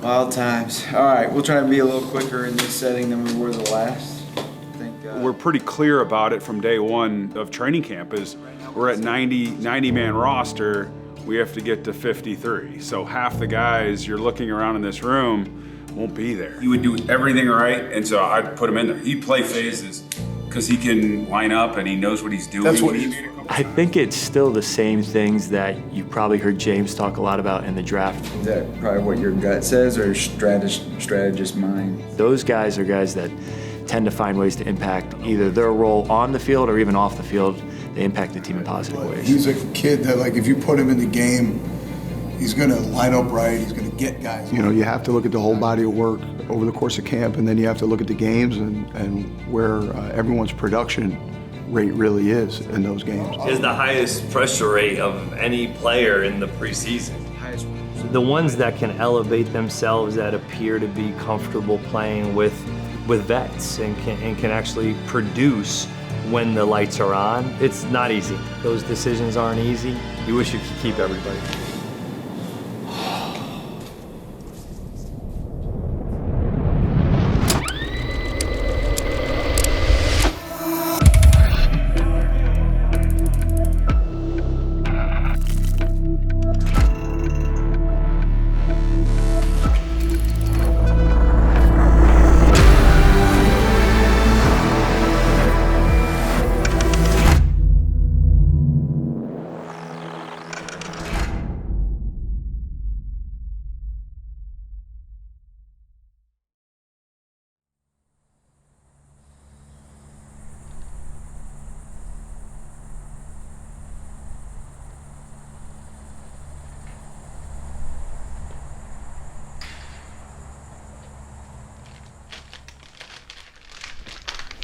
Wild times. All right, we'll try to be a little quicker in this setting than we were the last. I think we're pretty clear about it from day one of training camp is we're at 90-man roster. We have to get to 53. So half the guys you're looking around in this room won't be there. He would do everything right, and so I'd put him in there. He'd play phases because he can line up and he knows what he's doing. That's what I think it's still the same things that you probably heard James talk a lot about in the draft. Is that probably what your gut says or strategist mind? Those guys are guys that tend to find ways to impact either their role on the field or even off the field. They impact the team in positive ways. He's a kid that, like, if you put him in the game, he's going to line up right, he's going to get guys. You know, you have to look at the whole body of work over the course of camp, and then you have to look at the games and where everyone's production rate really is in those games. Is the highest pressure rate of any player in the preseason. The ones that can elevate themselves, that appear to be comfortable playing with vets and can actually produce when the lights are on. It's not easy. Those decisions aren't easy. You wish you could keep everybody.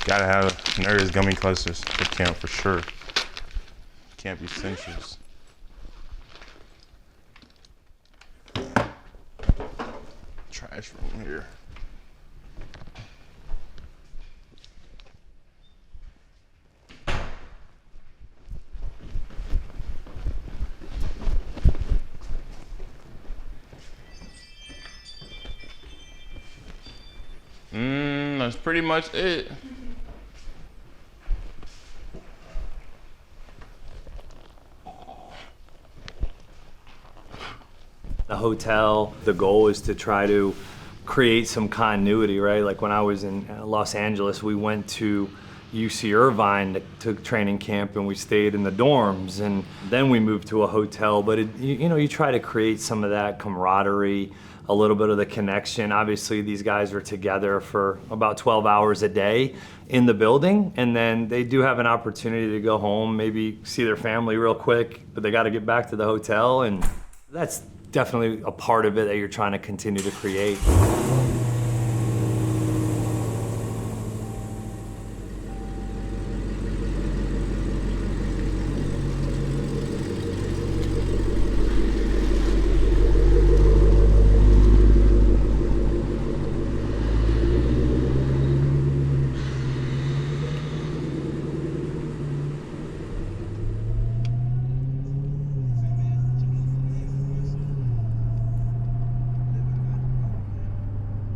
Gotta have nerds gummy clusters for camp for sure. Can't be essentials. Trash room here. That's pretty much it. The hotel, the goal is to try to create some continuity, right? Like when I was in Los Angeles, we went to UC Irvine to training camp and we stayed in the dorms and then we moved to a hotel. But you try to create some of that camaraderie, a little bit of the connection. Obviously these guys are together for about 12 hours a day in the building, and then they do have an opportunity to go home, maybe see their family real quick, but they got to get back to the hotel, and that's definitely a part of it that you're trying to continue to create.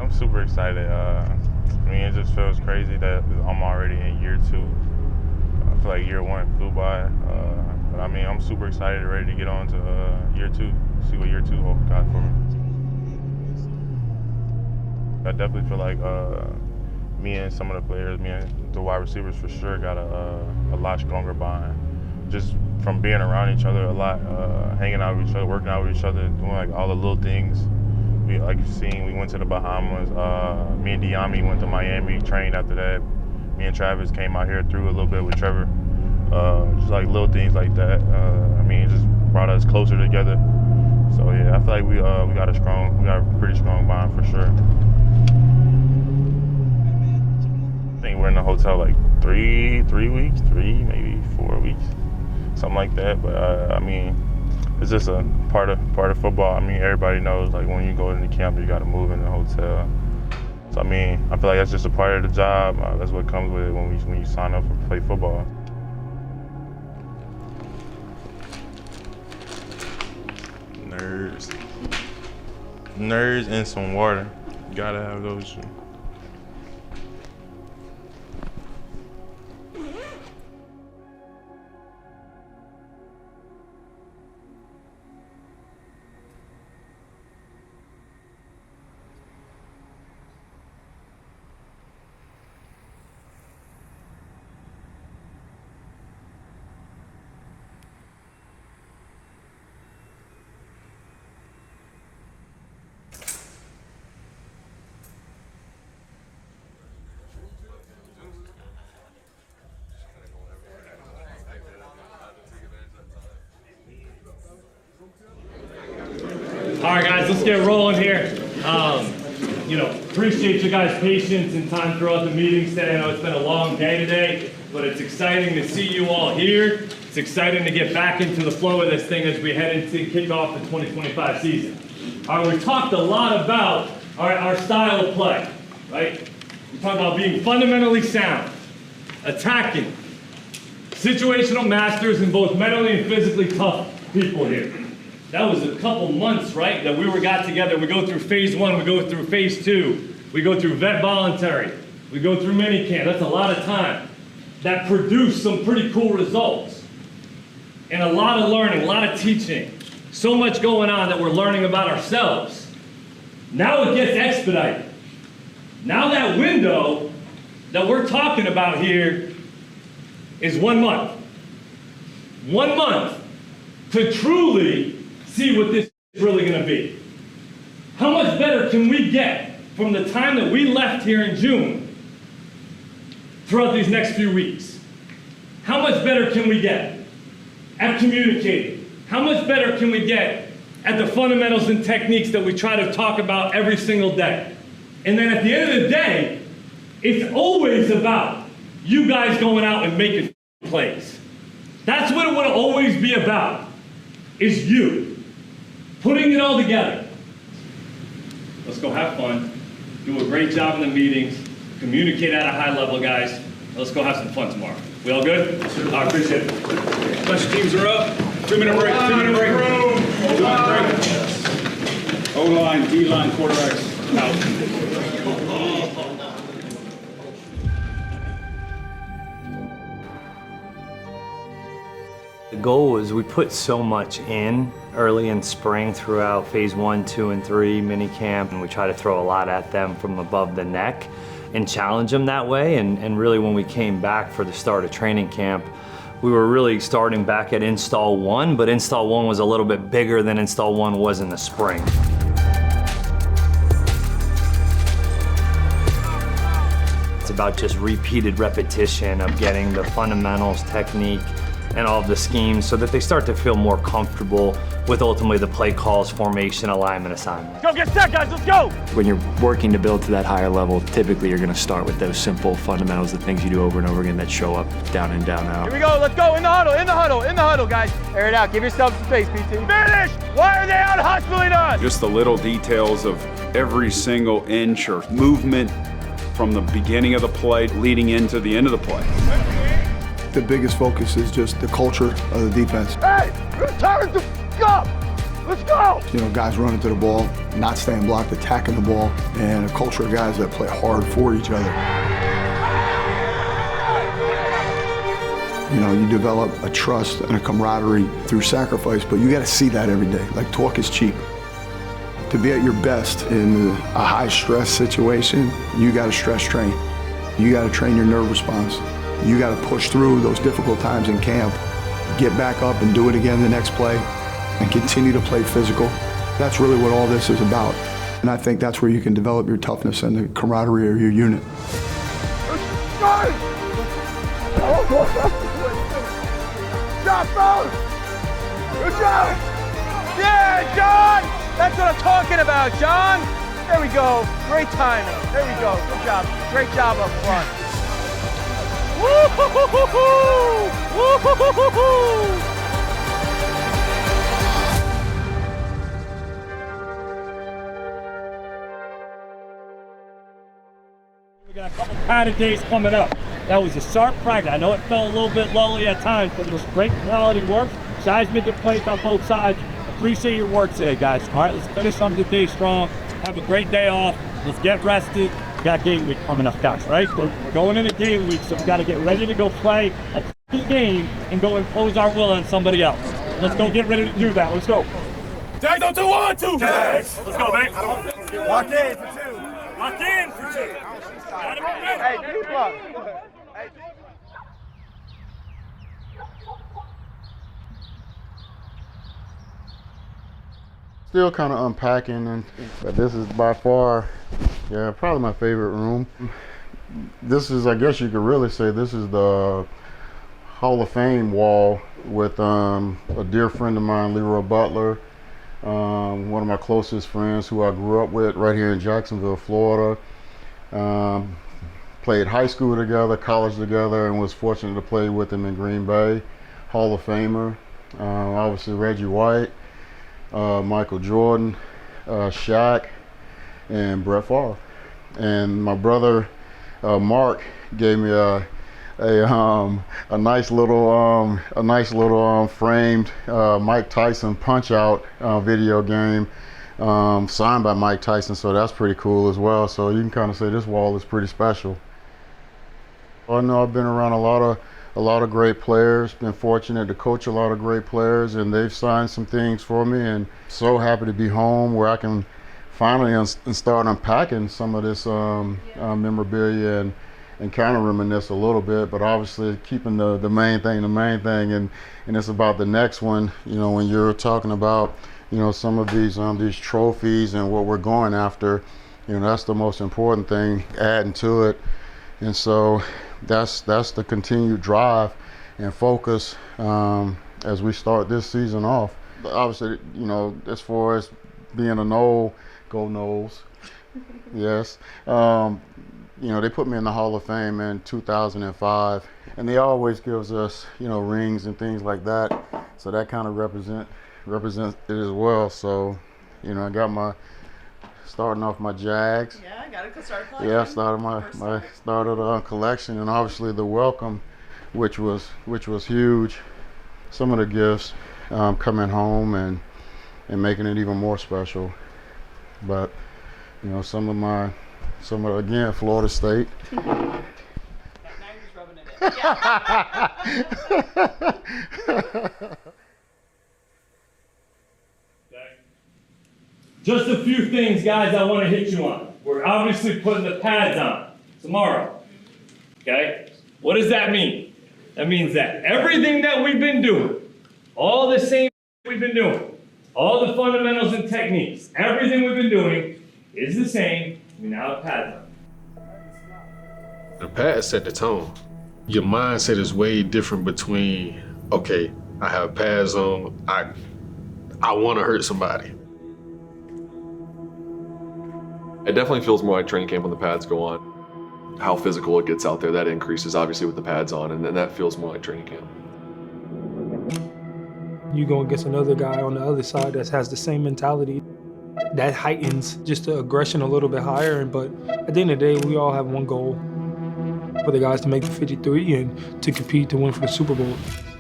I'm super excited. It just feels crazy that I'm already in year 2. I feel like year 1 flew by. But I'm super excited, ready to get on to year 2, see what year 2 got for me. I definitely feel like me and some of the players, me and the wide receivers for sure, got a lot stronger bond. Just from being around each other a lot, hanging out with each other, working out with each other, doing like all the little things. Like you've seen, we went to the Bahamas. Me and Diami went to Miami, trained after that. Me and Travis came out here, threw a little bit with Trevor. Just like little things like that. It just brought us closer together. So yeah, I feel like we got a pretty strong bond for sure. I think we're in the hotel like three weeks, maybe 4 weeks, something like that. But it's just a part of football. Everybody knows like when you go into camp, you got to move in the hotel. So I feel like that's just a part of the job. That's what comes with it when you sign up to play football. Nerds. nerds and some water. Gotta have those. All right, guys, let's get rolling here. Appreciate you guys' patience and time throughout the meeting today. I know it's been a long day today, but it's exciting to see you all here. It's exciting to get back into the flow of this thing as we head into kick off the 2025 season. All right, we talked a lot about our style of play, right? We talked about being fundamentally sound, attacking, situational masters, and both mentally and physically tough people here. That was a couple months, right, that we got together. We go through phase 1, we go through phase 2, we go through vet voluntary, we go through minicamp. That's a lot of time. That produced some pretty cool results. And a lot of learning, a lot of teaching. So much going on that we're learning about ourselves. Now it gets expedited. Now that window that we're talking about here is 1 month. 1 month to truly see what this is really going to be. How much better can we get from the time that we left here in June throughout these next few weeks? How much better can we get at communicating? How much better can we get at the fundamentals and techniques that we try to talk about every single day? And then at the end of the day, it's always about you guys going out and making plays. That's what it would always be about, is you. Putting it all together. Let's go have fun. Do a great job in the meetings. Communicate at a high level, guys. Let's go have some fun tomorrow. We all good? I appreciate it. Special teams are up. 2-minute break. 2-minute break. O-line, D-line, quarterbacks out. The goal is we put so much in early in spring throughout phase 1, 2, and 3 minicamp, and we try to throw a lot at them from above the neck and challenge them that way. And really when we came back for the start of training camp, we were really starting back at install 1, but install 1 was a little bit bigger than install 1 was in the spring. It's about just repeated repetition of getting the fundamentals, technique, and all of the schemes so that they start to feel more comfortable with ultimately the play calls, formation, alignment, assignment. Go get set, guys, let's go! When you're working to build to that higher level, typically you're going to start with those simple fundamentals, the things you do over and over again that show up down in, down out. Here we go, let's go, in the huddle, guys. Air it out, give yourself some space, PT. Finish! Why are they out hustling us? Just the little details of every single inch or movement from the beginning of the play leading into the end of the play. The biggest focus is just the culture of the defense. Hey, return to go! Let's go! Guys running to the ball, not staying blocked, attacking the ball, and a culture of guys that play hard for each other. You develop a trust and a camaraderie through sacrifice, but you got to see that every day. Like, talk is cheap. To be at your best in a high-stress situation, you got to stress train. You got to train your nerve response. You got to push through those difficult times in camp, get back up and do it again the next play, and continue to play physical. That's really what all this is about. And I think that's where you can develop your toughness and the camaraderie of your unit. Job, fellas! Good job! Yeah, John! That's what I'm talking about, John! There we go. Great timing. There we go. Good job. Great job up front. Woo-hoo-hoo-hoo-hoo! Woo-hoo-hoo-hoo-hoo! We got a couple padded days coming up. That was a sharp practice. I know it felt a little bit lully at times, but it was great quality work. Guys made the plays on both sides. appreciate your work today, guys. All right, let's finish on the day strong. Have a great day off. Let's get rested. We got game week coming up, guys, right? We're going into game week, so we got to get ready to go play a game and go impose our will on somebody else. Let's go get ready to do that. Let's go. Jags on 2, 1, 2. Jags. Let's go, man. Lock in for 2. Lock in for 2. Hey, keep up. Still kind of unpacking, but this is by far, yeah, probably my favorite room. This is, I guess you could really say, this is the Hall of Fame wall with a dear friend of mine, Leroy Butler, one of my closest friends who I grew up with right here in Jacksonville, Florida. Played high school together, college together, and was fortunate to play with him in Green Bay. Hall of Famer, obviously Reggie White, Michael Jordan, Shaq, and Brett Favre. And my brother Mark gave me a nice little framed Mike Tyson Punch-Out video game signed by Mike Tyson, so that's pretty cool as well. So you can kind of say this wall is pretty special. I know I've been around a lot of great players, been fortunate to coach a lot of great players, and they've signed some things for me, and so happy to be home where I can finally start unpacking some of this memorabilia and kind of reminisce a little bit, but obviously keeping the main thing, and it's about the next one. You know, when you're talking about, you know, some of these trophies and what we're going after, you know, that's the most important thing, adding to it. And so that's the continued drive and focus as we start this season off. But obviously, you know, as far as being a Nole, go Noles. Yes. You know, they put me in the Hall of Fame in 2005, and they always gives us, you know, rings and things like that. So that kind of represents it as well. So, you know, I got starting off my Jags. Yeah, I got to start collecting. Yeah, I started collection, and obviously the welcome, which was huge. Some of the gifts coming home and making it even more special. But, you know, some of again, Florida State. Now you're just rubbing it in. Just a few things, guys, I want to hit you on. We're obviously putting the pads on tomorrow, okay? What does that mean? That means that everything that we've been doing, all the same we've been doing, all the fundamentals and techniques, everything we've been doing is the same. We now have pads on. The pads set the tone. Your mindset is way different between, okay, I have pads on, I want to hurt somebody. It definitely feels more like training camp when the pads go on. How physical it gets out there, that increases obviously with the pads on, and then that feels more like training camp. You go against another guy on the other side that has the same mentality. That heightens just the aggression a little bit higher, but at the end of the day, we all have one goal. For the guys to make the 53 and to compete to win for the Super Bowl.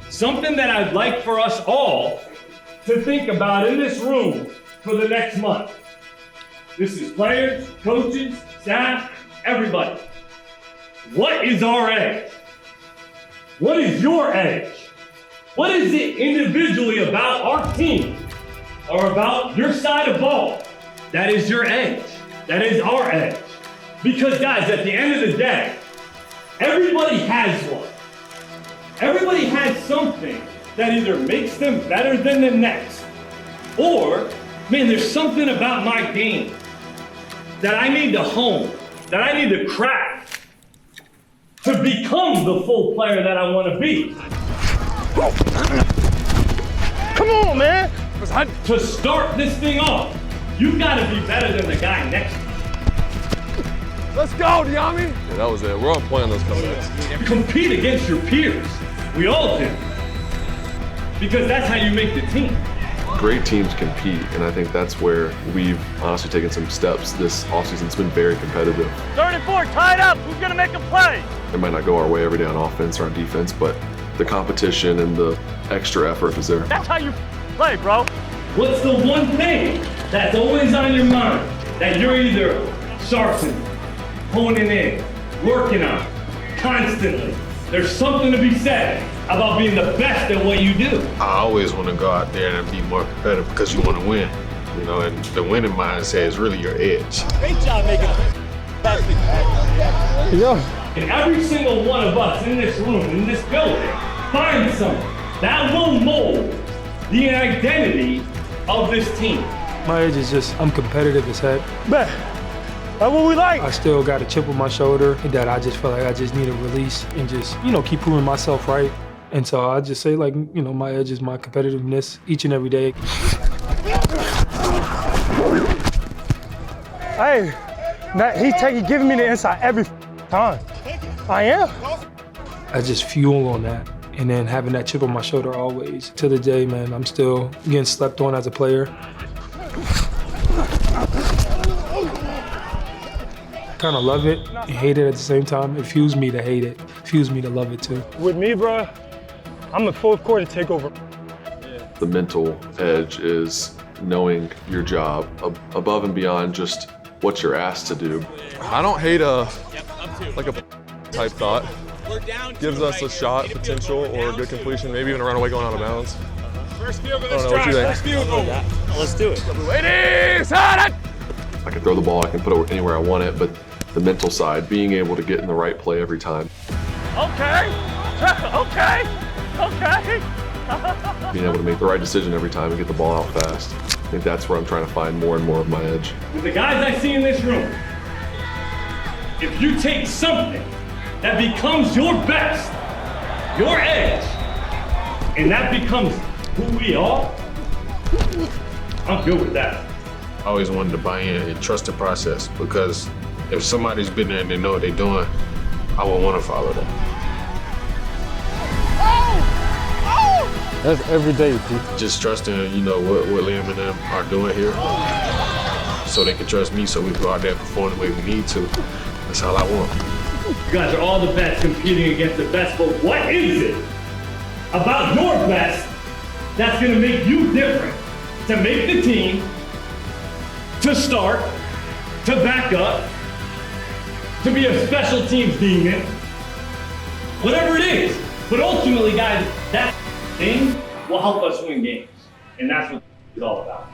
Something that I'd like for us all to think about in this room for the next month. This is players, coaches, staff, everybody. What is our edge? What is your edge? What is it individually about our team or about your side of ball that is your edge? That is our edge. Because guys, at the end of the day, everybody has one. Everybody has something that either makes them better than the next, or, man, there's something about my game that I need to hone, that I need to craft to become the full player that I want to be. Come on, man. To start this thing off, you got to be better than the guy next to you. Let's go, Diami. Yeah, that was it. We're on plan those comebacks. Compete against your peers. We all do. Because that's how you make the team. Great teams compete, and I think that's where we've honestly taken some steps this offseason. It's been very competitive. 3rd and 4, tied up. Who's going to make a play? It might not go our way every day on offense or on defense, but the competition and the extra effort is there. That's how you play, bro. What's the one thing that's always on your mind that you're either sharpening, honing in, working on, constantly? There's something to be said about being the best at what you do. I always want to go out there and be more competitive because you want to win, you know, and the winning mindset is really your edge. Great job making yeah. And every single one of us in this room, in this building, find something that will mold the identity of this team. My edge is just, I'm competitive as heck. Man, that's what we like. I still got a chip on my shoulder that I just feel like I just need to release and just, you know, keep proving myself right. And so I just say, like, you know, my edge is my competitiveness each and every day. Hey, he's giving me the inside every time. I am. I just fuel on that. And then having that chip on my shoulder always. To the day, man, I'm still getting slept on as a player. Kind of love it and hate it at the same time. It fuels me to hate it. It fuels me to love it too. With me, bro, I'm a fourth quarter takeover. The mental edge is knowing your job above and beyond just what you're asked to do. I don't hate a type thought. Gives us a shot potential or a good completion, maybe even a runaway going out of bounds. First field goal, I don't know what you think. first field goal. Let's do it. I can throw the ball, I can put it anywhere I want it, but the mental side, being able to get in the right play every time. Okay, okay, okay. Being able to make the right decision every time and get the ball out fast. I think that's where I'm trying to find more and more of my edge. With the guys I see in this room, if you take something that becomes your best, your edge, and that becomes who we are, I'm good with that. I always wanted to buy in and trust the process because if somebody's been there and they know what they're doing, I would want to follow them. That's every day, Pete. Just trusting, you know, what Liam and them are doing here so they can trust me so we can go out there and perform the way we need to. That's all I want. You guys are all the best competing against the best, but what is it about your best that's gonna make you different? To make the team, to start, to back up, to be a special teams demon, whatever it is. But ultimately, guys, that thing will help us win games. And that's what it's all about.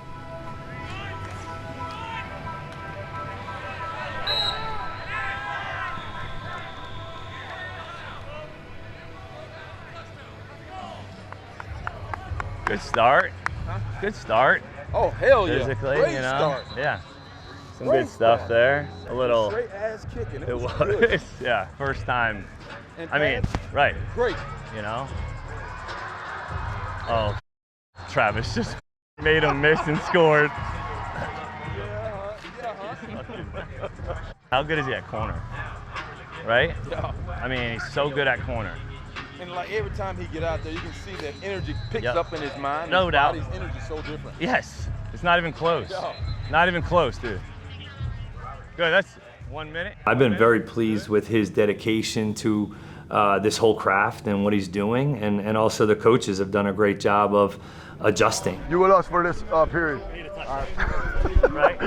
Good start. Good start. Oh, hell yeah. Physically, Great you know? start. Yeah. Some Great good stuff start. there. A little. Straight ass kicking. It was. Good. Yeah. First time. And I mean, right. Great. You know? Oh, Travis just made him miss and scored. How good is he at corner? Right? Yeah. I mean, he's so good at corner. And like every time he get out there, you can see that energy picks up in his mind. No his doubt. Body's energy is so different. Yes. It's not even close. Yeah. Not even close, dude. Good, that's 1 minute. I've been very pleased with his dedication to this whole craft and what he's doing, and also the coaches have done a great job of adjusting. You with us for this period. Right?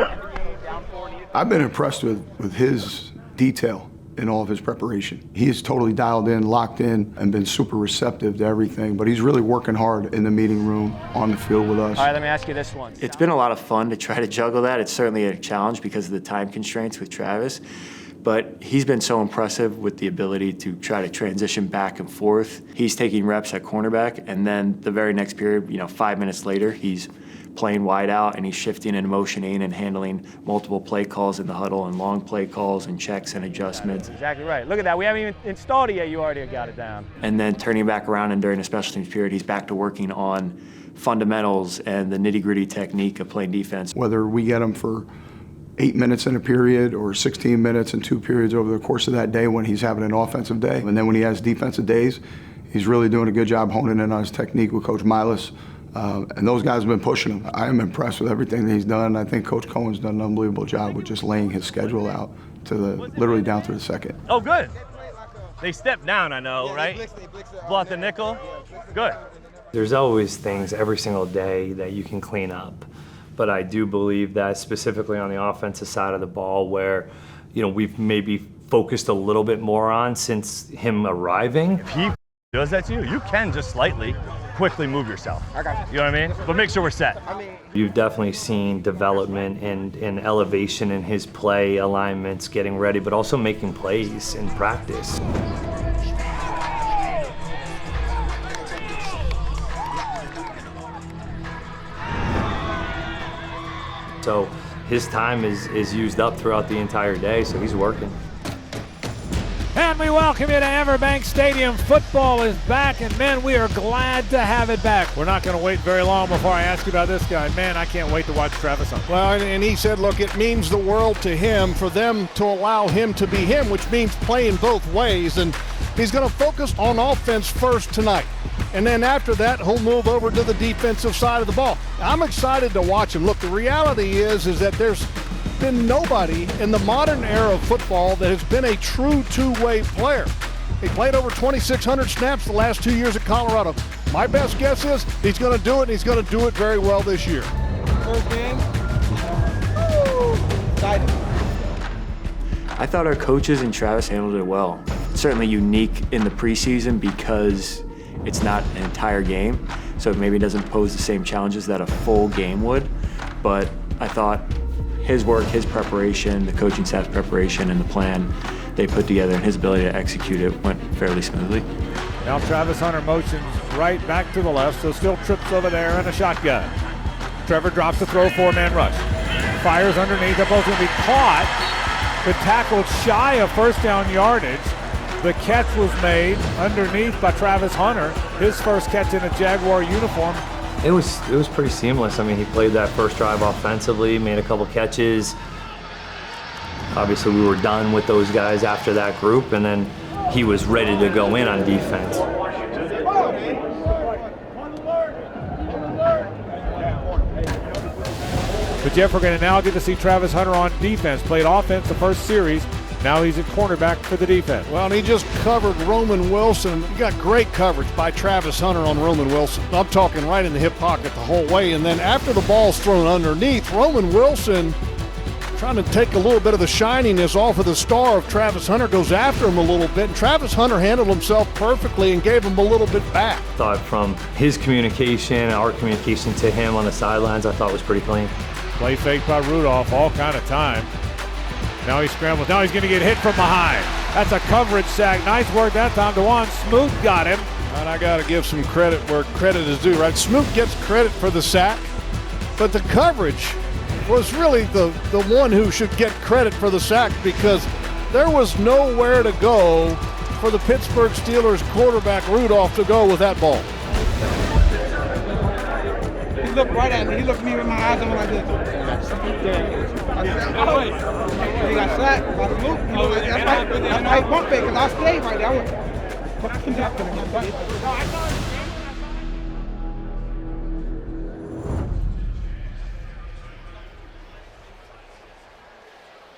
I've been impressed with his detail in all of his preparation. He is totally dialed in, locked in, and been super receptive to everything, but he's really working hard in the meeting room, on the field with us. All right, let me ask you this one. It's been a lot of fun to try to juggle that. It's certainly a challenge because of the time constraints with Travis, but he's been so impressive with the ability to try to transition back and forth. He's taking reps at cornerback, and then the very next period, 5 minutes later, he's playing wide out and he's shifting and motioning and handling multiple play calls in the huddle and long play calls and checks and adjustments. Exactly right. Look at that. We haven't even installed it yet. You already got it down. And then turning back around and during the special teams period, he's back to working on fundamentals and the nitty-gritty technique of playing defense. Whether we get him for 8 minutes in a period or 16 minutes in 2 periods over the course of that day when he's having an offensive day. And then when he has defensive days, he's really doing a good job honing in on his technique with Coach Milas. And those guys have been pushing him. I am impressed with everything that he's done. I think Coach Cohen's done an unbelievable job with just laying his schedule out to literally down to the second. Oh, good. They stepped down, I know, right? Block the nickel. Good. There's always things every single day that you can clean up. But I do believe that specifically on the offensive side of the ball where, we've maybe focused a little bit more on since him arriving. If he does that to you, you can just quickly move yourself. I got you. You know what I mean? But make sure we're set. You've definitely seen development and elevation in his play, alignments, getting ready, but also making plays in practice. So his time is used up throughout the entire day, so he's working. And we welcome you to Everbank Stadium. Football is back, and man, we are glad to have it back. We're not going to wait very long before I ask you about this guy. Man, I can't wait to watch Travis Hunter. Well, and he said, look, it means the world to him for them to allow him to be him, which means playing both ways. And he's going to focus on offense first tonight. And then after that, he'll move over to the defensive side of the ball. I'm excited to watch him. Look, the reality is that there's been nobody in the modern era of football that has been a true two-way player. He played over 2,600 snaps the last 2 years at Colorado. My best guess is he's going to do it, and he's going to do it very well this year. First game. Excited. I thought our coaches and Travis handled it well. Certainly unique in the preseason because it's not an entire game, so maybe it doesn't pose the same challenges that a full game would. But I thought his work, his preparation, the coaching staff's preparation, and the plan they put together and his ability to execute it went fairly smoothly. Now Travis Hunter motions right back to the left, so still trips over there in a shotgun. Trevor drops the throw, four-man rush. Fires underneath, they're both going to be caught, but tackled shy of first down yardage. The catch was made underneath by Travis Hunter, his first catch in a Jaguar uniform. It was pretty seamless. I mean, he played that first drive offensively, made a couple catches. Obviously, we were done with those guys after that group, and then he was ready to go in on defense. But Jeff, we're going to now get to see Travis Hunter on defense. Played offense the first series. Now he's at cornerback for the defense. Well, and he just covered Roman Wilson. You got great coverage by Travis Hunter on Roman Wilson. I'm talking right in the hip pocket the whole way. And then after the ball's thrown underneath, Roman Wilson, trying to take a little bit of the shininess off of the star of Travis Hunter, goes after him a little bit. And Travis Hunter handled himself perfectly and gave him a little bit back. Thought from his communication, our communication to him on the sidelines, I thought was pretty clean. Play fake by Rudolph all kind of time. Now he scrambles. Now he's going to get hit from behind. That's a coverage sack. Nice work that time. DeJuan Smoot got him. And I got to give some credit where credit is due, right? Smoot gets credit for the sack, but the coverage was really the one who should get credit for the sack because there was nowhere to go for the Pittsburgh Steelers quarterback Rudolph to go with that ball. He looked right at me. He looked at me with my eyes on like this. Oh, he got sacked by the loop. That's why he bumped it, because I stayed right there.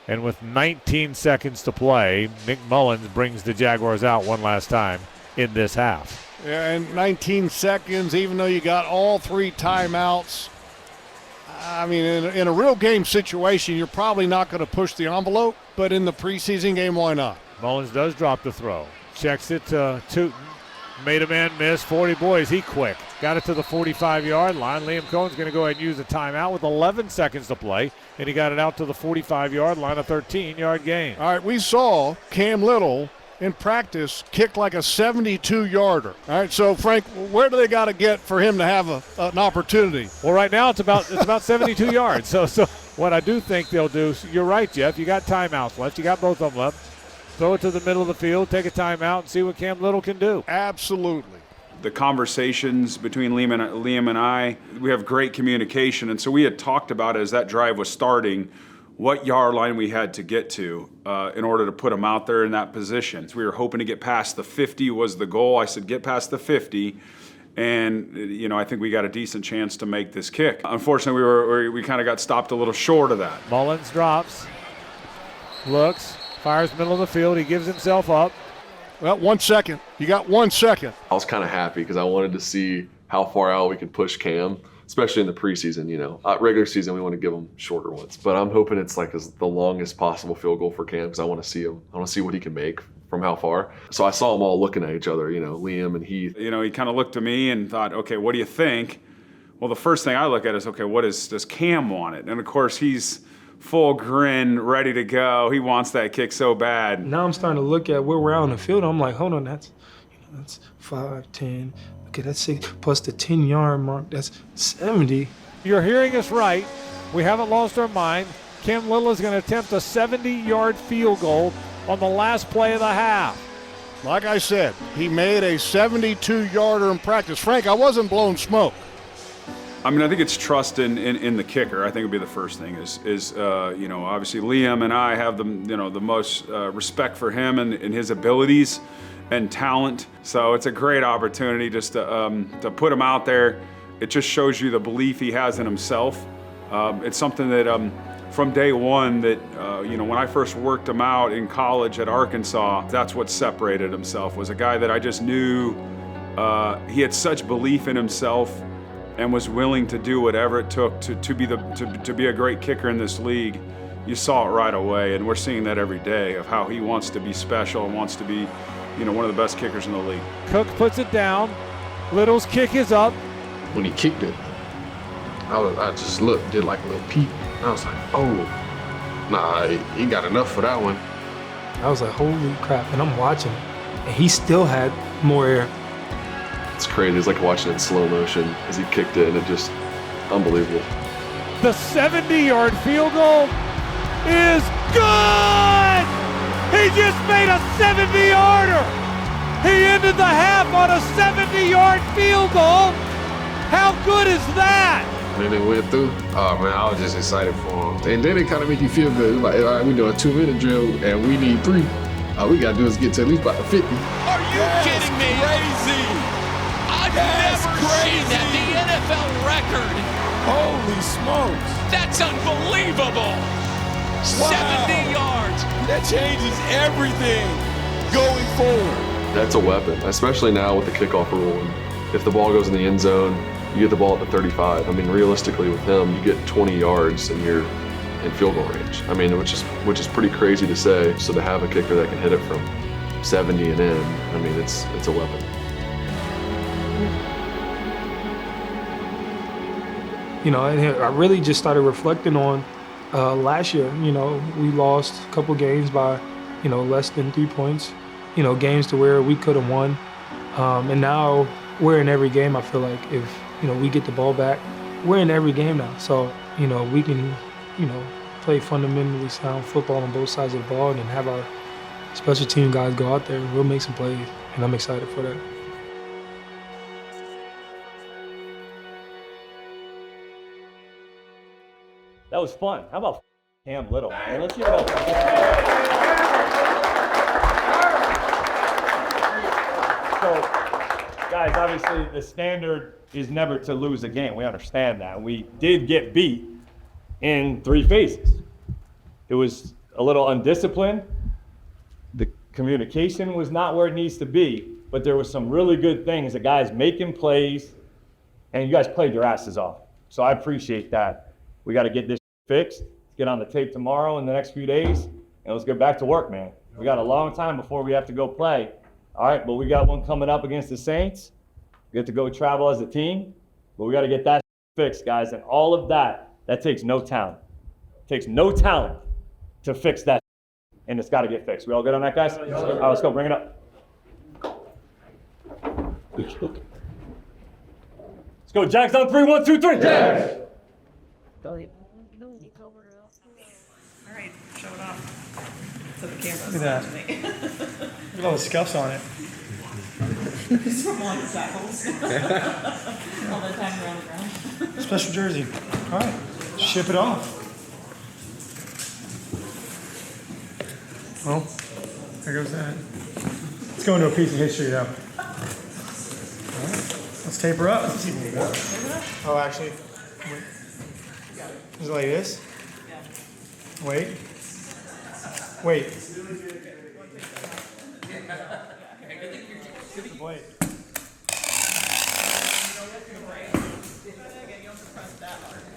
And with 19 seconds to play, Nick Mullins brings the Jaguars out one last time in this half. Yeah, and 19 seconds, even though you got all three timeouts. I mean, in a real game situation, you're probably not going to push the envelope, but in the preseason game, why not? Mullins does drop the throw. Checks it to Tootin. Made a man miss. 40 boys, he quick. Got it to the 45-yard line. Liam Cohen's going to go ahead and use a timeout with 11 seconds to play, and he got it out to the 45-yard line, a 13-yard gain. All right, we saw Cam Little in practice kick like a 72-yarder. All right, so Frank, where do they got to get for him to have an opportunity? Well, right now it's about 72 yards. So what I do think they'll do, you're right, Jeff, you got timeouts left. You got both of them left. Throw it to the middle of the field, take a timeout, and see what Cam Little can do. Absolutely. The conversations between Liam and I, we have great communication, and so we had talked about as that drive was starting, what yard line we had to get to in order to put him out there in that position. So we were hoping to get past the 50 was the goal. I said, get past the 50, and I think we got a decent chance to make this kick. Unfortunately, we kind of got stopped a little short of that. Mullins drops, looks, fires middle of the field. He gives himself up. Well, 1 second. You got 1 second. I was kind of happy because I wanted to see how far out we can push Cam, especially in the preseason. You know, regular season we want to give him shorter ones, but I'm hoping it's like the longest possible field goal for Cam because I want to see him. I want to see what he can make from how far. So I saw them all looking at each other. You know, Liam and Heath. You know, he kind of looked at me and thought, okay, what do you think? Well, the first thing I look at is, okay, does Cam want it? And of course, he's full grin, ready to go. He wants that kick so bad. Now I'm starting to look at where we're out on the field. I'm like, hold on, that's 5, 10. Okay, that's 6 plus the 10-yard mark. That's 70. You're hearing us right. We haven't lost our mind. Kim Little is going to attempt a 70-yard field goal on the last play of the half. Like I said, he made a 72-yarder in practice. Frank, I wasn't blowing smoke. I mean, I think it's trust in the kicker. I think would be the first thing is you know, obviously Liam and I have the most respect for him and his abilities and talent. So it's a great opportunity just to put him out there. It just shows you the belief he has in himself. It's something that from day one that, you know, when I first worked him out in college at Arkansas, that's what separated himself, was a guy that I just knew he had such belief in himself and was willing to do whatever it took to be a great kicker in this league. You saw it right away, and we're seeing that every day of how he wants to be special and wants to be, you know, one of the best kickers in the league. Cook puts it down. Little's kick is up. When he kicked it, I just looked, did like a little peep. I was like, oh, nah, he got enough for that one. I was like, holy crap, and I'm watching, and he still had more air. It's crazy. It's like watching it in slow motion as he kicked it, and it just unbelievable. The 70-yard field goal is good! He just made a 70-yarder! He ended the half on a 70-yard field goal! How good is that? And then it went through. Oh man, I was just excited for him. And then it kind of make you feel good. It's like, all right, we doing a 2-minute drill and we need 3. All we gotta do is get to at least about the 50. Are you kidding me? Crazy! I've never seen that. The NFL record. Holy smokes! That's unbelievable. Wow. 70 yards. That changes everything going forward. That's a weapon, especially now with the kickoff rule. And if the ball goes in the end zone, you get the ball at the 35. I mean, realistically with him, you get 20 yards and you're in field goal range. I mean, which is pretty crazy to say. So to have a kicker that can hit it from 70 and in, I mean, it's a weapon. You know, I really just started reflecting on last year. You know, we lost a couple games by, you know, less than 3 points. You know, games to where we could have won. And now we're in every game. I feel like if, you know, we get the ball back, we're in every game now. So, you know, we can, you know, play fundamentally sound football on both sides of the ball and then have our special team guys go out there and we'll make some plays. And I'm excited for that. That was fun. How about Cam Little? Man? Let's give it up. So, guys, obviously the standard is never to lose a game. We understand that. We did get beat in 3 phases. It was a little undisciplined. The communication was not where it needs to be, but there was some really good things. The guys making plays, and you guys played your asses off. So I appreciate that. We got to get this fixed, get on the tape tomorrow in the next few days, and let's get back to work, man. We got a long time before we have to go play. All right, but we got one coming up against the Saints. We get to go travel as a team, but we got to get that fixed, guys. And all of that takes no talent. It takes no talent to fix that, and it's got to get fixed. We all good on that, guys? All right, let's go. Bring it up. Let's go, Jags on 3, 1, 2, 3. Jags. All right, show it off. So the camera's Look at that. Look at all the scuffs on it. It's from all the tackles. All the time around the ground. Special jersey. All right, ship it off. Well, there goes that. Let's go into a piece of history, though. All right, let's tape her up. Let's see what we got. Oh, actually, wait. Is it like this? Yeah. Wait. Wait. Wait.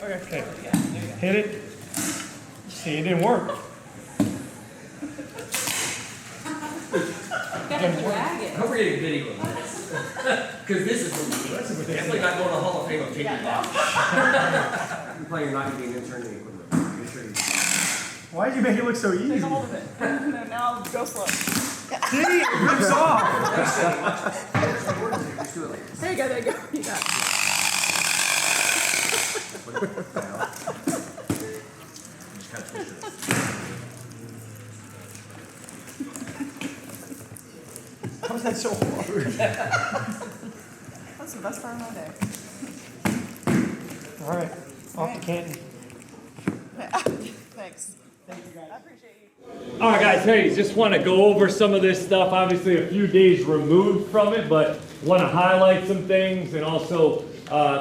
Okay. Hit it. See, it didn't work. Gotta drag it. Don't forget a video of this. Because this is definitely not going to the Hall of Fame of taking that. You're playing, you're not going to be an intern anymore. Make sure you. Why did you make it look so easy? Take hold of it. No, now go slow. See, it rips off. There you go, there you go. You got it. How is that so hard? That's the best part of my day. All right, off to Canton. Thanks. Thank you guys. I appreciate you. All right, guys, hey, just want to go over some of this stuff. Obviously, a few days removed from it, but want to highlight some things and also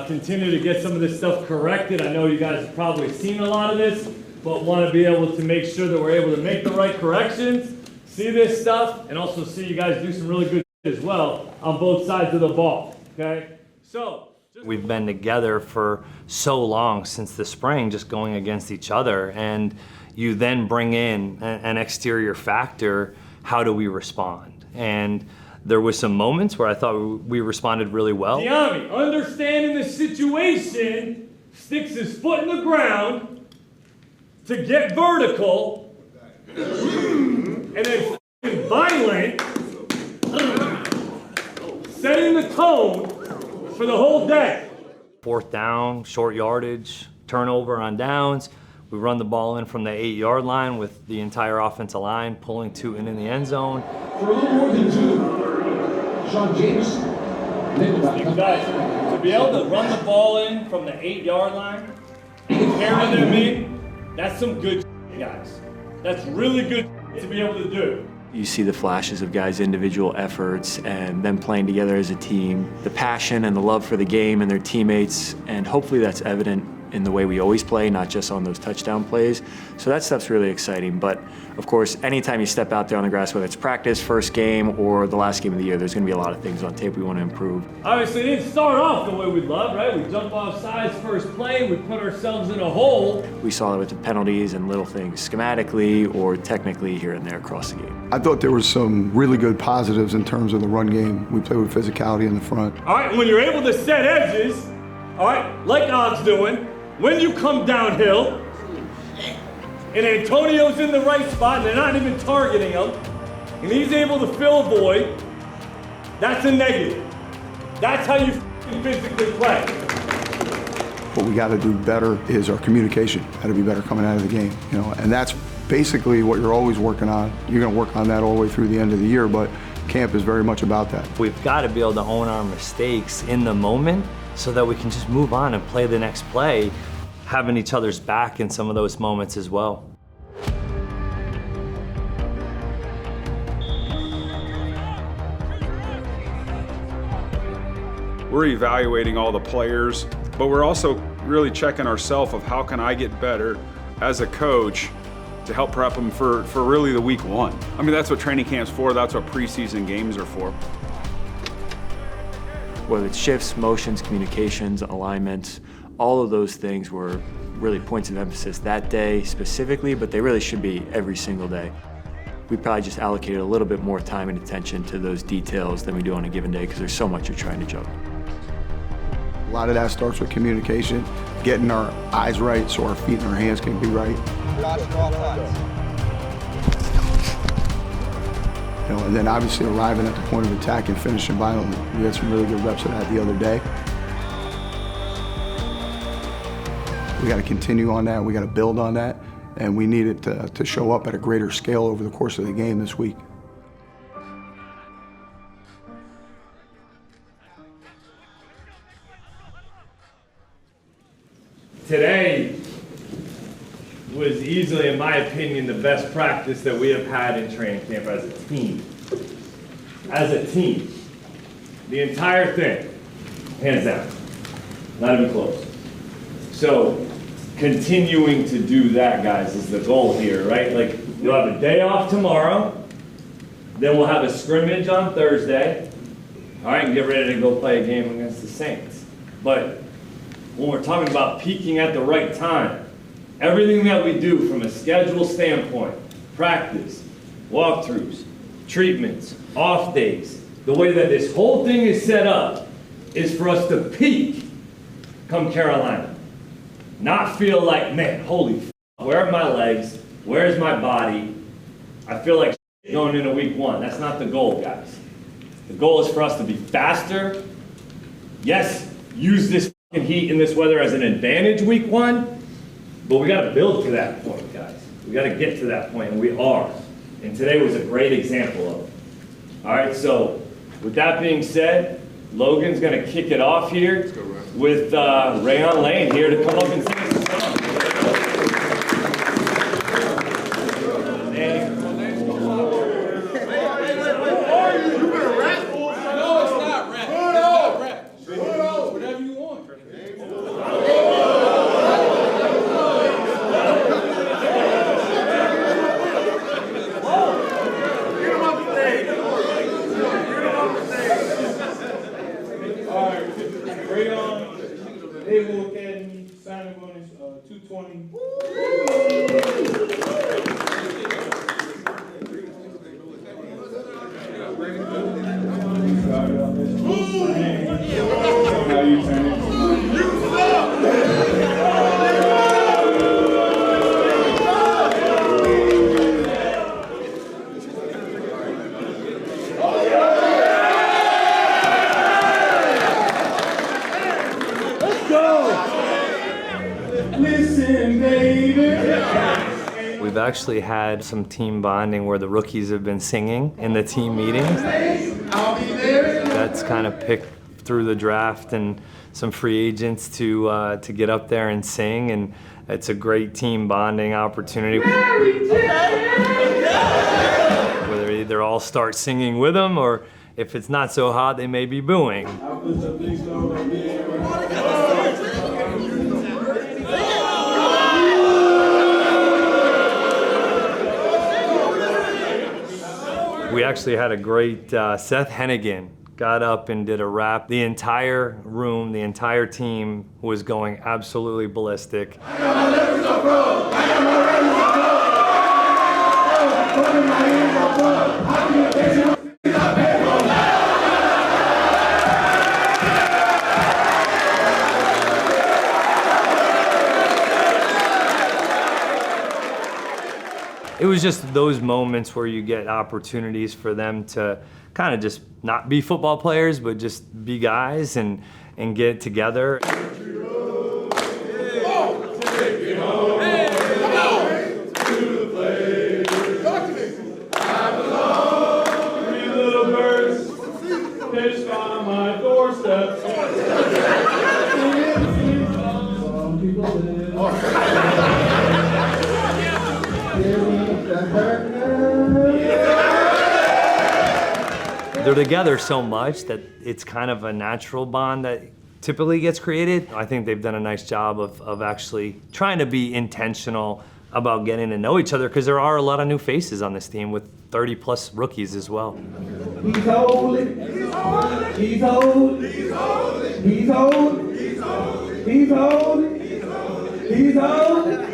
continue to get some of this stuff corrected. I know you guys have probably seen a lot of this, but want to be able to make sure that we're able to make the right corrections, see this stuff, and also see you guys do some really good as well on both sides of the ball, okay? So, we've been together for so long since the spring, just going against each other, and you then bring in an exterior factor. How do we respond? And there was some moments where I thought we responded really well. Diami, understanding the situation, sticks his foot in the ground to get vertical, and then violent, setting the tone for the whole day. 4th down, short yardage, turnover on downs. We run the ball in from the 8-yard line with the entire offensive line pulling 2 in the end zone. For a little more than 2, Sean James. Guys, to be able to run the ball in from the 8-yard line, carry them in, that's some good guys. That's really good to be able to do. You see the flashes of guys' individual efforts and them playing together as a team, the passion and the love for the game and their teammates, and hopefully that's evident in the way we always play, not just on those touchdown plays. So that stuff's really exciting. But of course, anytime you step out there on the grass, whether it's practice, first game, or the last game of the year, there's gonna be a lot of things on tape we want to improve. Obviously, it didn't start off the way we'd love, right? We jump off sides first play, we put ourselves in a hole. We saw that with the penalties and little things schematically or technically here and there across the game. I thought there was some really good positives in terms of the run game. We played with physicality in the front. All right, when you're able to set edges, all right, like Og's doing, when you come downhill, and Antonio's in the right spot, and they're not even targeting him, and he's able to fill a void, that's a negative. That's how you physically play. What we got to do better is our communication. Got to be better coming out of the game, you know, and that's basically what you're always working on. You're going to work on that all the way through the end of the year, but camp is very much about that. We've got to be able to own our mistakes in the moment so that we can just move on and play the next play, having each other's back in some of those moments as well. We're evaluating all the players, but we're also really checking ourselves of how can I get better as a coach to help prep them for really the week 1. I mean, that's what training camp's for, that's what preseason games are for. Whether it's shifts, motions, communications, alignments, all of those things were really points of emphasis that day specifically, but they really should be every single day. We probably just allocated a little bit more time and attention to those details than we do on a given day because there's so much you're trying to juggle. A lot of that starts with communication, getting our eyes right so our feet and our hands can be right. You know, and then obviously arriving at the point of attack and finishing violently. We had some really good reps of that the other day. We got to continue on that, we got to build on that, and we need it to show up at a greater scale over the course of the game this week. Today was easily, in my opinion, the best practice that we have had in training camp as a team. As a team. The entire thing, hands down. Not even close. So, continuing to do that, guys, is the goal here, right? Like, you'll have a day off tomorrow, then we'll have a scrimmage on Thursday, all right, and get ready to go play a game against the Saints. But when we're talking about peaking at the right time, everything that we do from a schedule standpoint, practice, walkthroughs, treatments, off days, the way that this whole thing is set up is for us to peak come Carolina. Not feel like, man, holy f***, where are my legs? Where's my body? I feel like going into week 1. That's not the goal, guys. The goal is for us to be faster. Yes, use this f***ing heat and this weather as an advantage week 1, but we got to build to that point, guys. We got to get to that point, and we are. And today was a great example of it. All right, so with that being said, Logan's going to kick it off here with Rayon Lane here to come up and sing us a song. Naval Academy, signing bonus 220. We've actually had some team bonding where the rookies have been singing in the team meetings. That's kind of picked through the draft and some free agents to get up there and sing, and it's a great team bonding opportunity. Where they either all start singing with them, or if it's not so hot, they may be booing. We actually had a great, Seth Hennigan got up and did a rap. The entire room, the entire team was going absolutely ballistic. It was just those moments where you get opportunities for them to kind of just not be football players, but just be guys and get together. They're together so much that it's kind of a natural bond that typically gets created. I think they've done a nice job of actually trying to be intentional about getting to know each other, because there are a lot of new faces on this team with 30+ rookies as well. He's holding. He's holding. He's holding. He's holding. He's holding. He's holding. He's holding.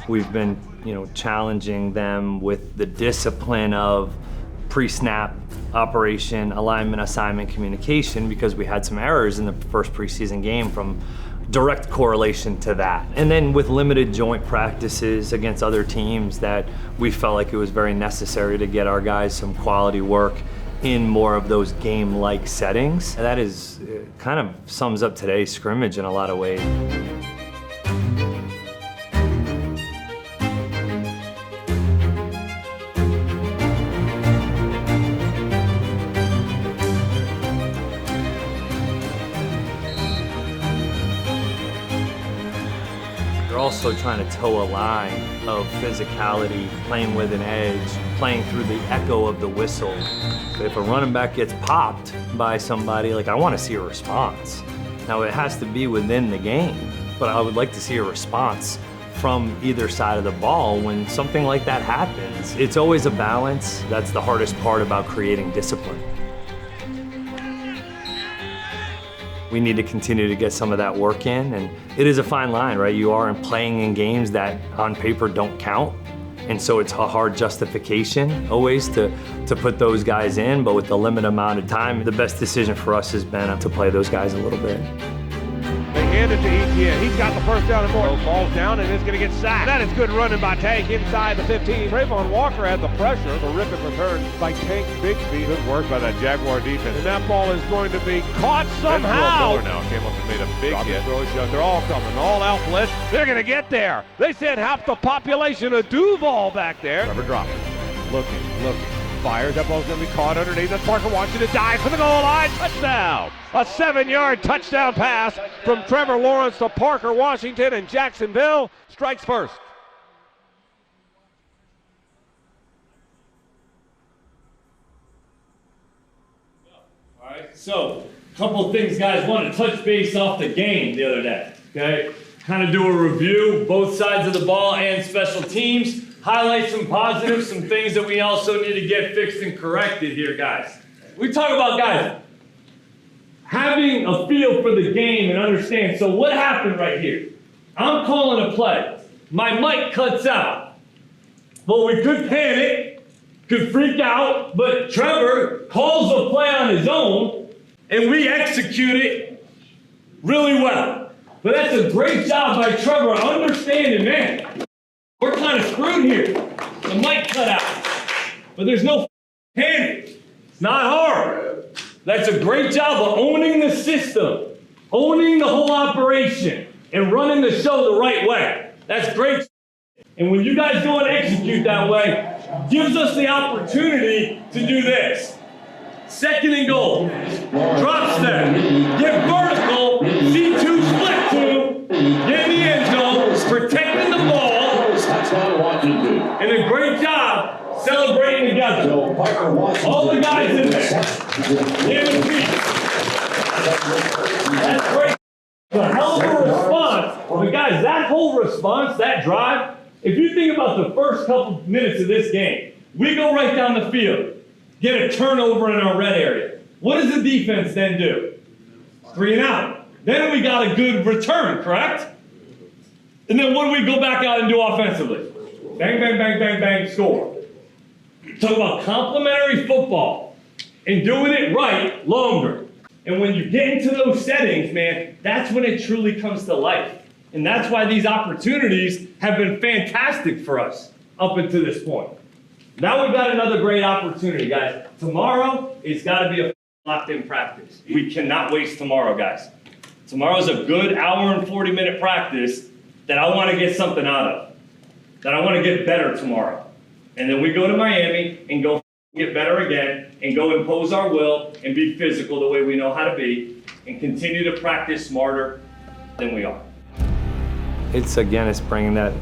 We've been, challenging them with the discipline of pre-snap operation, alignment, assignment, communication, because we had some errors in the first preseason game from direct correlation to that. And then with limited joint practices against other teams, that we felt like it was very necessary to get our guys some quality work in more of those game-like settings. That is kind of sums up today's scrimmage in a lot of ways. also trying to toe a line of physicality, playing with an edge, playing through the echo of the whistle. But if a running back gets popped by somebody, like, I want to see a response. Now, it has to be within the game, but I would like to see a response from either side of the ball when something like that happens. It's always a balance. That's the hardest part about creating discipline. We need to continue to get some of that work in, and it is a fine line, right? You are playing in games that on paper don't count, and so it's a hard justification always to put those guys in, but with the limited amount of time, the best decision for us has been to play those guys a little bit. They hand it to Etienne. He's got the first down and more. Falls down and is going to get sacked. That is good running by Tank inside the 15. Trayvon Walker had the pressure. Terrific return by Tank Bigsby. Good work by that Jaguar defense. And that ball is going to be caught somehow. Miller now came up and made a big hit. They're all coming. All out blitz. They're going to get there. They sent half the population of Duval back there. Trevor dropping. Looking. Fires. That ball's going to be caught underneath. That's Parker Washington dives for the goal line. Touchdown. A 7-yard touchdown pass from Trevor Lawrence to Parker Washington, and Jacksonville strikes first. All right, so a couple of things, guys. Want to touch base off the game the other day, okay? Kind of do a review, both sides of the ball and special teams. Highlight some positives, some things that we also need to get fixed and corrected here, guys. We talk about, guys, having a feel for the game and understand. So what happened right here? I'm calling a play. My mic cuts out. Well, we could panic, could freak out, but Trevor calls a play on his own, and we execute it really well. But that's a great job by Trevor understanding, man, we're kind of screwed here. The mic cut out. But there's no panic. It's not hard. That's a great job of owning the system, owning the whole operation, and running the show the right way. That's great. And when you guys go and execute that way, gives us the opportunity to do this. Second and goal. Drop step. Get vertical. C2 split 2. Get in the end zone. Protecting the ball. And a great job celebrating together. All the guys in there. That's great. The hell of a response. But guys, that whole response, that drive, if you think about the first couple minutes of this game, we go right down the field, get a turnover in our red area. What does the defense then do? 3 and out. Then we got a good return, correct? And then what do we go back out and do offensively? Bang, bang, bang, bang, bang, score. Talk about complementary football and doing it right longer. And when you get into those settings, man, that's when it truly comes to life. And that's why these opportunities have been fantastic for us up until this point. Now we've got another great opportunity, guys. Tomorrow, it's got to be a locked-in practice. We cannot waste tomorrow, guys. Tomorrow's a good hour and 40-minute practice that I want to get something out of, that I want to get better tomorrow. And then we go to Miami and go get better again and go impose our will and be physical the way we know how to be and continue to practice smarter than we are. It's bringing that,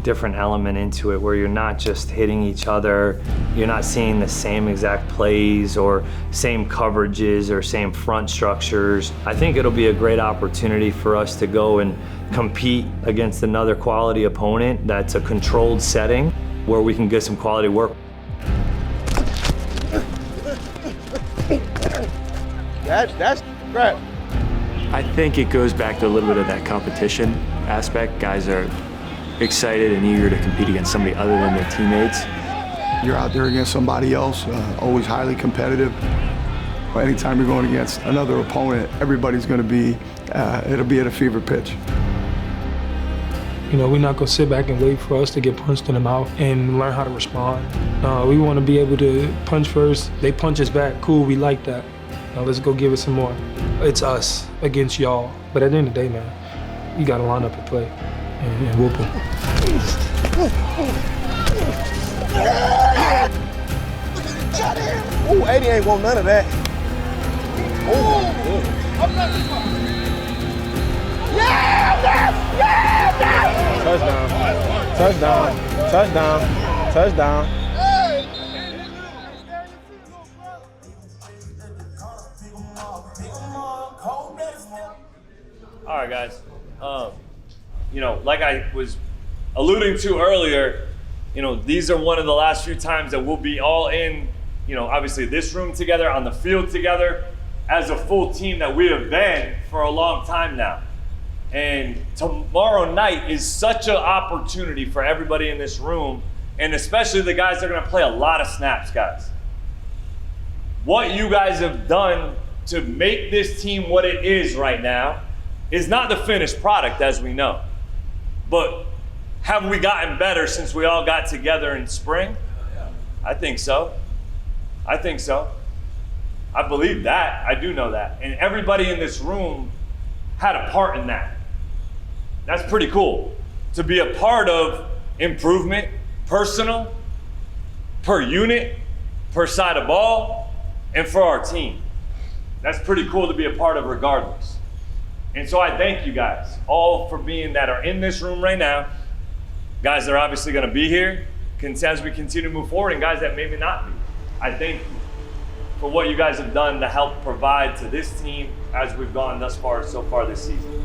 different element into it where you're not just hitting each other, you're not seeing the same exact plays or same coverages or same front structures. I think it'll be a great opportunity for us to go and compete against another quality opponent that's a controlled setting where we can get some quality work. That's crap. I think it goes back to a little bit of that competition aspect. Guys are excited and eager to compete against somebody other than their teammates. You're out there against somebody else, always highly competitive. Anytime you're going against another opponent, everybody's going to be, it'll be at a fever pitch. We're not going to sit back and wait for us to get punched in the mouth and learn how to respond. We want to be able to punch first. They punch us back. Cool, we like that. Now let's go give it some more. It's us against y'all. But at the end of the day, man, you got to line up and play and whoop them. Ooh, 80 ain't want none of that. Yeah! Touchdown. Touchdown. Touchdown. All right, guys. You know, like I was alluding to earlier, you know, these are one of the last few times that we'll be all in, you know, obviously this room together, on the field together, as a full team that we have been for a long time now. And tomorrow night is such an opportunity for everybody in this room, and especially the guys that are gonna play a lot of snaps, guys. What you guys have done to make this team what it is right now is not the finished product, as we know. But have we gotten better since we all got together in spring? I think so. I think so. I believe that. I do know that. And everybody in this room had a part in that. That's pretty cool. To be a part of improvement, personal, per unit, per side of ball, and for our team. That's pretty cool to be a part of regardless. And so I thank you guys all for being that are in this room right now. Guys that are obviously gonna be here as we continue to move forward, and guys that maybe not be. I thank you for what you guys have done to help provide to this team as we've gone so far this season.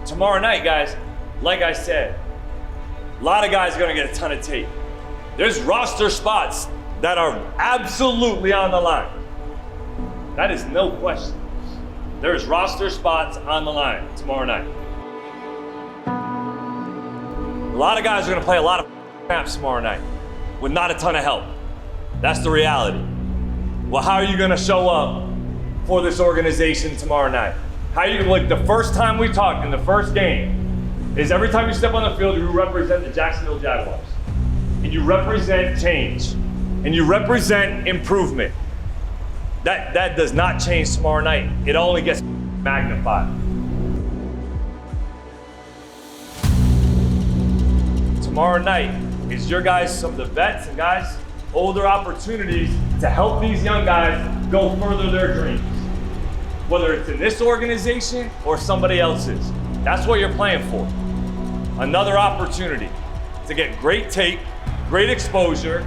Tomorrow night, guys, like I said, a lot of guys are gonna get a ton of tape. There's roster spots that are absolutely on the line. That is no question. There's roster spots on the line tomorrow night. A lot of guys are gonna play a lot of snaps tomorrow night with not a ton of help. That's the reality. Well, how are you gonna show up for this organization tomorrow night? How are you, like the first time we talked in the first game, is every time you step on the field, you represent the Jacksonville Jaguars. And you represent change. And you represent improvement. That does not change tomorrow night. It only gets magnified. Tomorrow night is your guys, some of the vets and guys, older opportunities to help these young guys go further their dreams. Whether it's in this organization or somebody else's. That's what you're playing for. Another opportunity to get great tape, great exposure,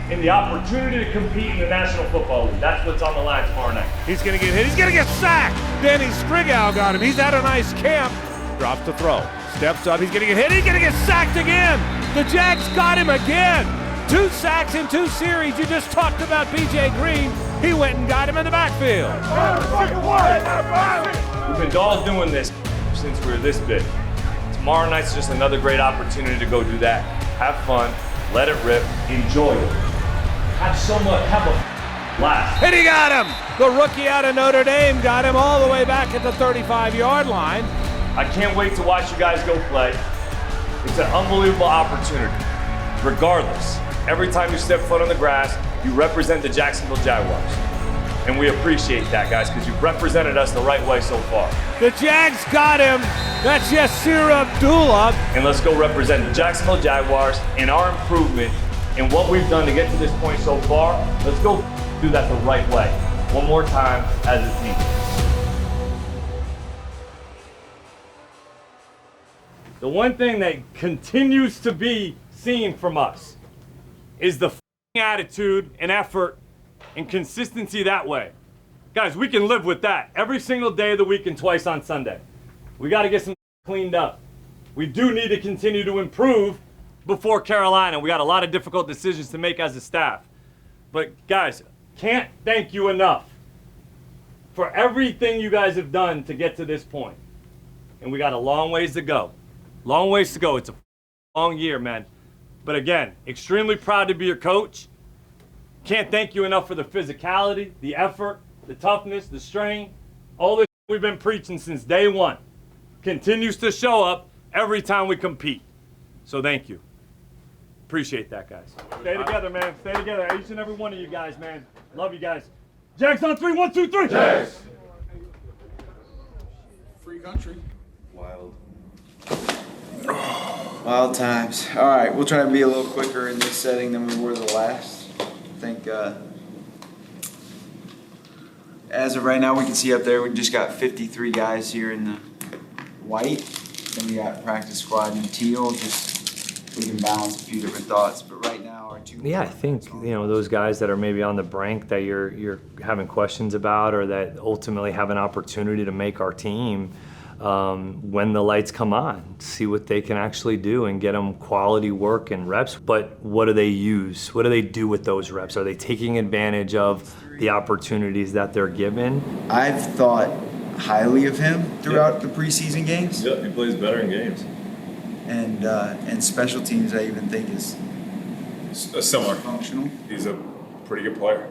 and the opportunity to compete in the National Football League. That's what's on the line tomorrow night. He's going to get hit. He's going to get sacked. Danny Strigow got him. He's had a nice camp. Drops the throw. Steps up. He's going to get hit. He's going to get sacked again. The Jags got him again. 2 sacks in 2 series. You just talked about B.J. Green. He went and got him in the backfield. We've been all doing this since we were this big. Tomorrow night's just another great opportunity to go do that. Have fun, let it rip, enjoy it. Have a blast. And he got him! The rookie out of Notre Dame got him all the way back at the 35-yard line. I can't wait to watch you guys go play. It's an unbelievable opportunity. Regardless, every time you step foot on the grass, you represent the Jacksonville Jaguars. And we appreciate that, guys, because you've represented us the right way so far. The Jags got him. That's Yasir Abdullah. And let's go represent the Jacksonville Jaguars and our improvement and what we've done to get to this point so far. Let's go do that the right way. One more time as a team. The one thing that continues to be seen from us is the attitude and effort and consistency that way. Guys, we can live with that every single day of the week and twice on Sunday. We got to get some cleaned up. We do need to continue to improve before Carolina. We got a lot of difficult decisions to make as a staff. But guys, can't thank you enough for everything you guys have done to get to this point. And we got a long ways to go. Long ways to go. It's a long year, man. But again, extremely proud to be your coach. Can't thank you enough for the physicality, the effort, the toughness, the strain. All this we've been preaching since day one continues to show up every time we compete. So thank you. Appreciate that, guys. Stay together, man. Stay together. Each and every one of you guys, man. Love you guys. Jags on 3, 1, 2, 3. Jags. Free country. Wild. Wild times. All right, we'll try to be a little quicker in this setting than we were the last. I think As of right now, we can see up there, we just got 53 guys here in the white. Then we got practice squad in the teal. Just we can balance a few different thoughts. But right now, our two. Yeah, I think those guys that are maybe on the brink that you're having questions about, or that ultimately have an opportunity to make our team. When the lights come on, see what they can actually do and get them quality work and reps. But what do they use? What do they do with those reps? Are they taking advantage of the opportunities that they're given? I've thought highly of him throughout the preseason games. Yep, he plays better in games. And special teams, I even think is similar. Functional. He's a pretty good player.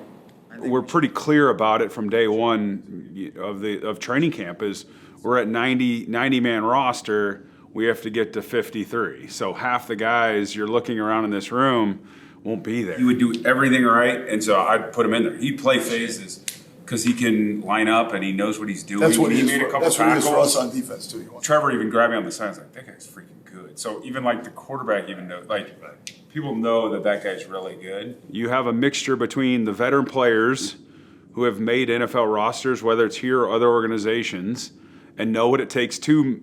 We're pretty clear about it from day one of training camp. Is we're at 90-man roster. We have to get to 53. So half the guys you're looking around in this room won't be there. He would do everything right, and so I'd put him in there. He'd play phases because he can line up and he knows what he's doing. That's what he made a couple is for tackles. us on defense too. Trevor even grabbed me on the side. I was like, that guy's freaking good. So even like the quarterback even knows, like people know that guy's really good. You have a mixture between the veteran players who have made NFL rosters, whether it's here or other organizations, and know what it takes to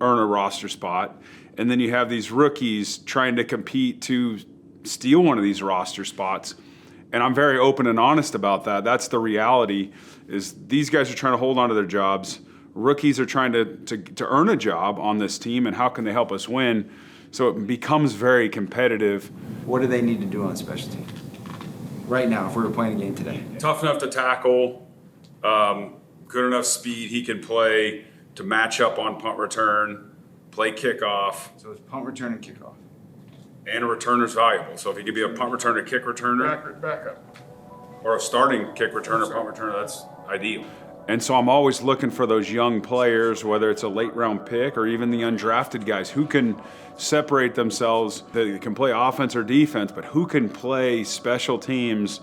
earn a roster spot. And then you have these rookies trying to compete to steal one of these roster spots. And I'm very open and honest about that. That's the reality, is these guys are trying to hold on to their jobs. Rookies are trying to earn a job on this team, and how can they help us win? So it becomes very competitive. What do they need to do on special teams right now if we were playing a game today? Tough enough to tackle, good enough speed he can play to match up on punt return, play kickoff. So it's punt return and kickoff. And a returner's valuable. So if he could be a punt returner, kick returner, Backup. or a starting kick returner, punt returner, that's ideal. And so I'm always looking for those young players, whether it's a late round pick or even the undrafted guys, who can separate themselves, that can play offense or defense, but who can play special teams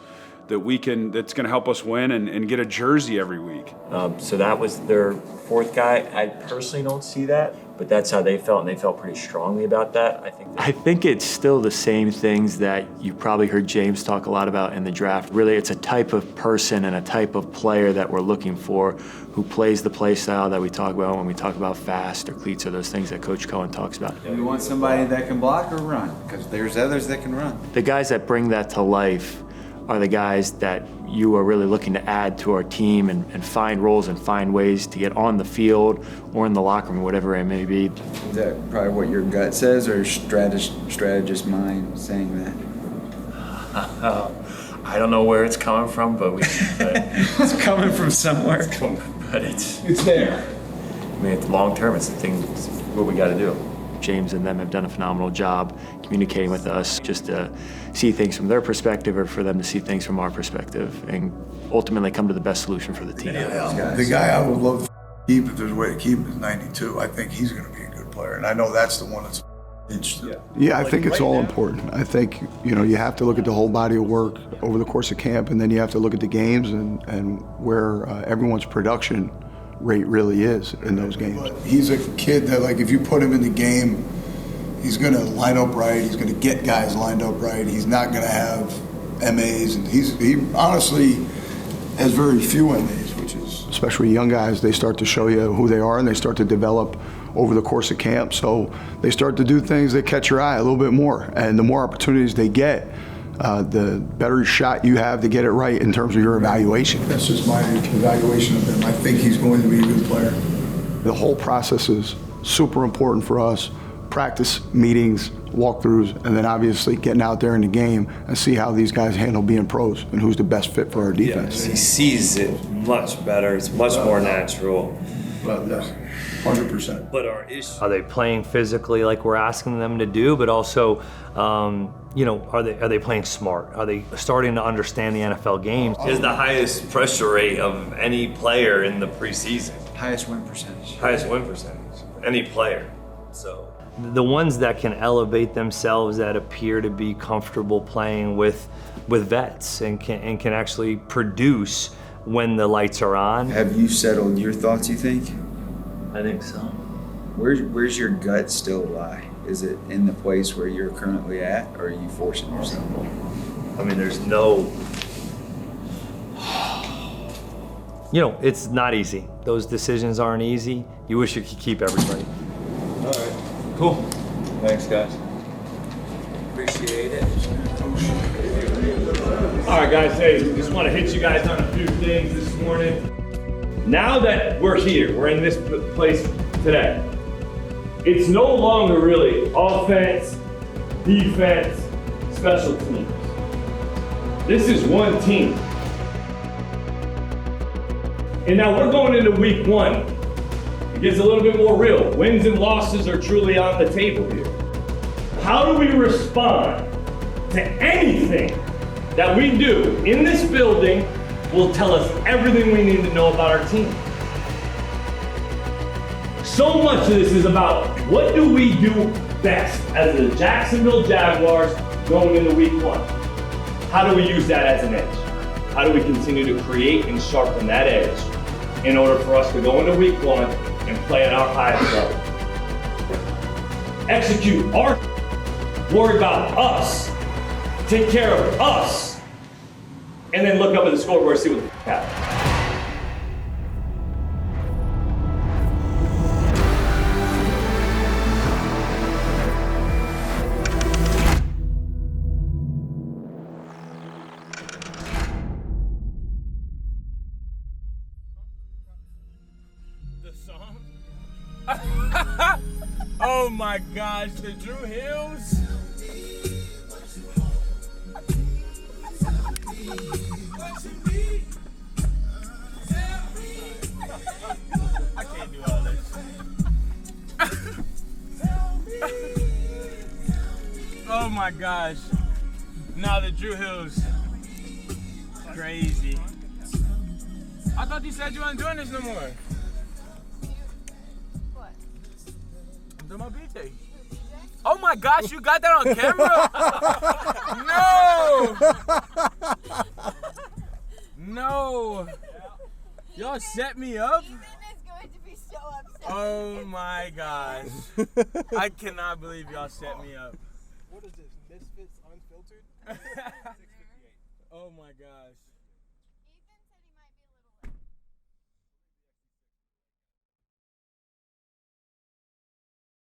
that's going to help us win and get a jersey every week. So that was their fourth guy. I personally don't see that, but that's how they felt, and they felt pretty strongly about that. I think it's still the same things that you probably heard James talk a lot about in the draft. Really, it's a type of person and a type of player that we're looking for, who plays the play style that we talk about when we talk about fast or cleats, or those things that Coach Cohen talks about. We want somebody that can block or run, because there's others that can run. The guys that bring that to life are the guys that you are really looking to add to our team and find roles and find ways to get on the field or in the locker room, whatever it may be. Is that probably what your gut says, or your strategist mind saying that? I don't know where it's coming from, but it's coming from somewhere. But it's there. I mean, it's long term. It's the thing. It's what we got to do. James and them have done a phenomenal job communicating with us, just to see things from their perspective, or for them to see things from our perspective, and ultimately come to the best solution for the team. The guy I would love to keep, if there's a way to keep him, is 92. I think he's going to be a good player, and I know that's the one that's interested. Yeah, I think it's all important. I think you have to look at the whole body of work over the course of camp, and then you have to look at the games and where everyone's production rate really is in those games. He's a kid that, like, if you put him in the game, he's going to line up right. He's going to get guys lined up right. He's not going to have MAs, and he honestly has very few MAs, which is, especially young guys, they start to show you who they are, and they start to develop over the course of camp. So they start to do things that catch your eye a little bit more, and the more opportunities they get, the better shot you have to get it right in terms of your evaluation. That's just my evaluation of him. I think he's going to be a good player. The whole process is super important for us. Practice, meetings, walkthroughs, and then obviously getting out there in the game and see how these guys handle being pros and who's the best fit for our defense. He sees it much better. It's much more natural. 100%. But our issue, are they playing physically like we're asking them to do, but also are they playing smart? Are they starting to understand the NFL games? Is the highest pressure rate of any player in the preseason. Highest win percentage. Highest win percentage. Any player. So the ones that can elevate themselves, that appear to be comfortable playing with vets and can actually produce when the lights are on. Have you settled your thoughts, you think? I think so. Where's your gut still lie? Is it in the place where you're currently at, or are you forcing yourself? I mean, there's no... it's not easy. Those decisions aren't easy. You wish you could keep everybody. All right, cool. Thanks, guys. Appreciate it. All right, guys, hey, just want to hit you guys on a few things this morning. Now that we're here, we're in this place today, it's no longer really offense, defense, special teams. This is one team. And now we're going into week 1. It gets a little bit more real. Wins and losses are truly on the table here. How do we respond to anything that we do in this building will tell us everything we need to know about our team? So much of this is about what do we do best as the Jacksonville Jaguars going into week 1? How do we use that as an edge? How do we continue to create and sharpen that edge in order for us to go into week 1 and play at our highest level? Execute our, worry about us, take care of us, and then look up at the scoreboard and see what the happened. Oh my gosh, the Drew Hills. I can't do all this. Oh my gosh. Now the Drew Hills. Crazy. I thought you said you weren't doing this no more. Do my BJ. Oh my gosh, you got that on camera? No! Y'all set me up? Oh my gosh. I cannot believe y'all set me up. What is this? Misfits Unfiltered? Oh my gosh.